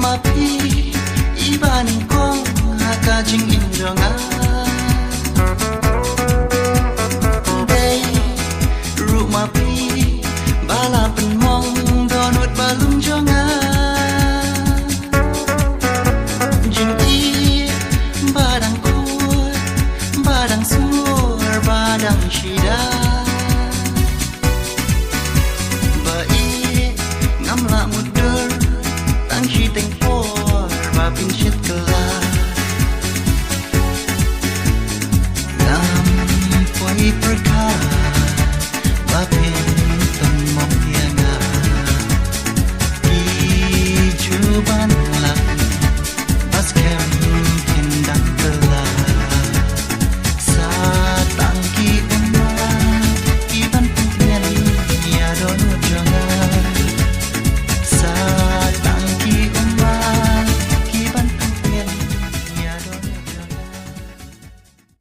mapi ibaning kong hakajing indonga day rumah pi balapan mong donut balung jonga jing i badang kuat badang sur badang shida la mudur tang shi teng por ba pin shit kala lam poi perka ba pin tam mong yanga ki juban